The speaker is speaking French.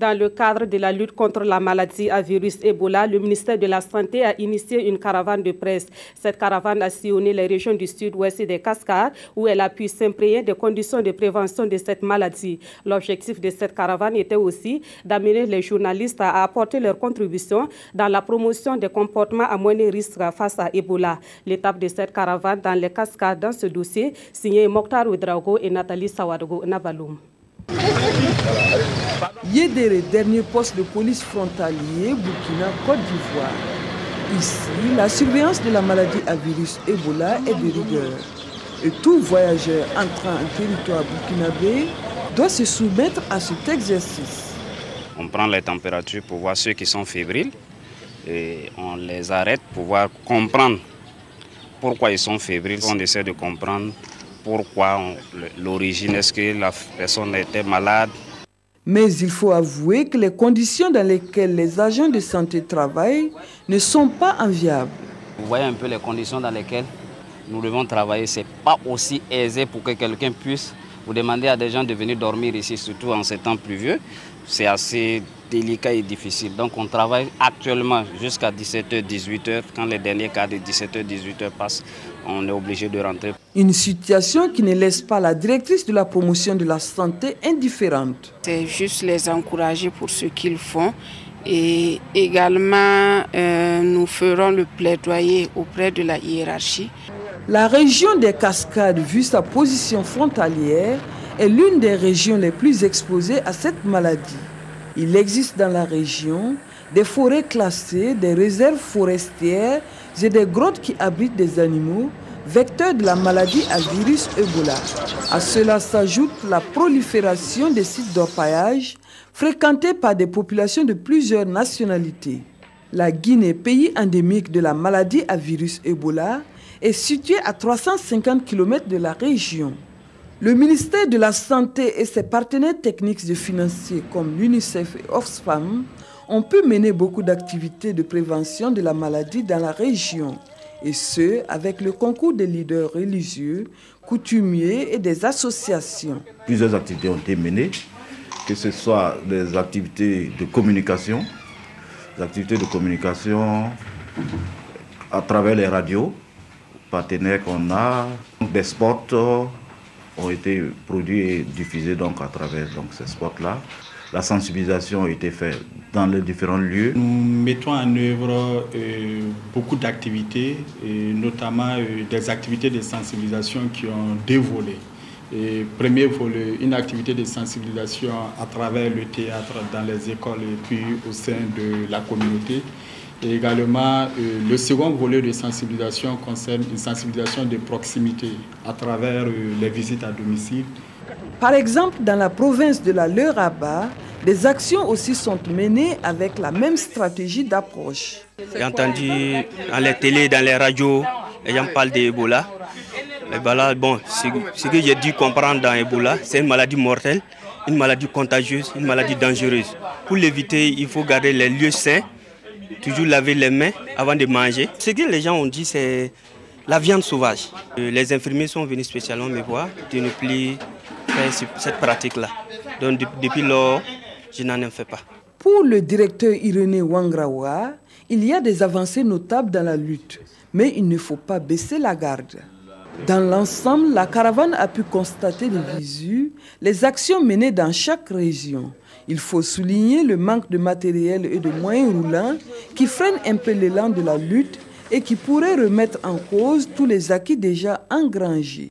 Dans le cadre de la lutte contre la maladie à virus Ebola, le ministère de la Santé a initié une caravane de presse. Cette caravane a sillonné les régions du sud-ouest et des Cascades, où elle a pu s'imprégner des conditions de prévention de cette maladie. L'objectif de cette caravane était aussi d'amener les journalistes à apporter leur contribution dans la promotion des comportements à moindre risque face à Ebola. L'étape de cette caravane dans les Cascades dans ce dossier, signé Mokhtar Ouedraogo et Nathalie Sawadogo Nabaloum. Yédéré, dernier poste de police frontalier, Burkina, Côte d'Ivoire. Ici, la surveillance de la maladie à virus Ebola est de rigueur. Et tout voyageur entrant en territoire burkinabé doit se soumettre à cet exercice. On prend les températures pour voir ceux qui sont fébriles et on les arrête pour voir comprendre pourquoi ils sont fébriles. On essaie de comprendre pourquoi l'origine, est-ce que la personne était malade. Mais il faut avouer que les conditions dans lesquelles les agents de santé travaillent ne sont pas enviables. Vous voyez un peu les conditions dans lesquelles nous devons travailler. Ce n'est pas aussi aisé pour que quelqu'un puisse vous demander à des gens de venir dormir ici, surtout en ces temps pluvieux. C'est assez délicat et difficile. Donc on travaille actuellement jusqu'à 17h, 18h. Quand les derniers cas de 17h, 18h passent, on est obligé de rentrer. Une situation qui ne laisse pas la directrice de la promotion de la santé indifférente. C'est juste les encourager pour ce qu'ils font. Et également, nous ferons le plaidoyer auprès de la hiérarchie. La région des Cascades, vu sa position frontalière, est l'une des régions les plus exposées à cette maladie. Il existe dans la région des forêts classées, des réserves forestières et des grottes qui abritent des animaux vecteurs de la maladie à virus Ebola. À cela s'ajoute la prolifération des sites d'orpaillage fréquentés par des populations de plusieurs nationalités. La Guinée, pays endémique de la maladie à virus Ebola, est située à 350 km de la région. Le ministère de la Santé et ses partenaires techniques et financiers comme l'UNICEF et Oxfam ont pu mener beaucoup d'activités de prévention de la maladie dans la région, et ce, avec le concours des leaders religieux, coutumiers et des associations. Plusieurs activités ont été menées, que ce soit des activités de communication à travers les radios, partenaires qu'on a, des spots ont été produits et diffusés donc à travers ces spots-là. La sensibilisation a été faite dans les différents lieux. Nous mettons en œuvre beaucoup d'activités, notamment des activités de sensibilisation qui ont deux volets. Et premier volet, une activité de sensibilisation à travers le théâtre dans les écoles et puis au sein de la communauté. Et également, le second volet de sensibilisation concerne une sensibilisation de proximité à travers les visites à domicile. Par exemple, dans la province de la Leuraba, des actions aussi sont menées avec la même stratégie d'approche. J'ai entendu dans les télés, dans les radios, les gens parlent d'Ebola. Ebola, bon, ce que j'ai dû comprendre dans Ebola, c'est une maladie mortelle, une maladie contagieuse, une maladie dangereuse. Pour l'éviter, il faut garder les lieux sains, toujours laver les mains avant de manger. Ce que les gens ont dit, c'est la viande sauvage. Les infirmiers sont venus spécialement me voir de ne plus faire cette pratique-là. Donc depuis lors, je n'en fais pas. Pour le directeur Irénée Wangrawa, il y a des avancées notables dans la lutte, mais il ne faut pas baisser la garde. Dans l'ensemble, la caravane a pu constater de visu les actions menées dans chaque région. Il faut souligner le manque de matériel et de moyens roulants qui freinent un peu l'élan de la lutte et qui pourraient remettre en cause tous les acquis déjà engrangés.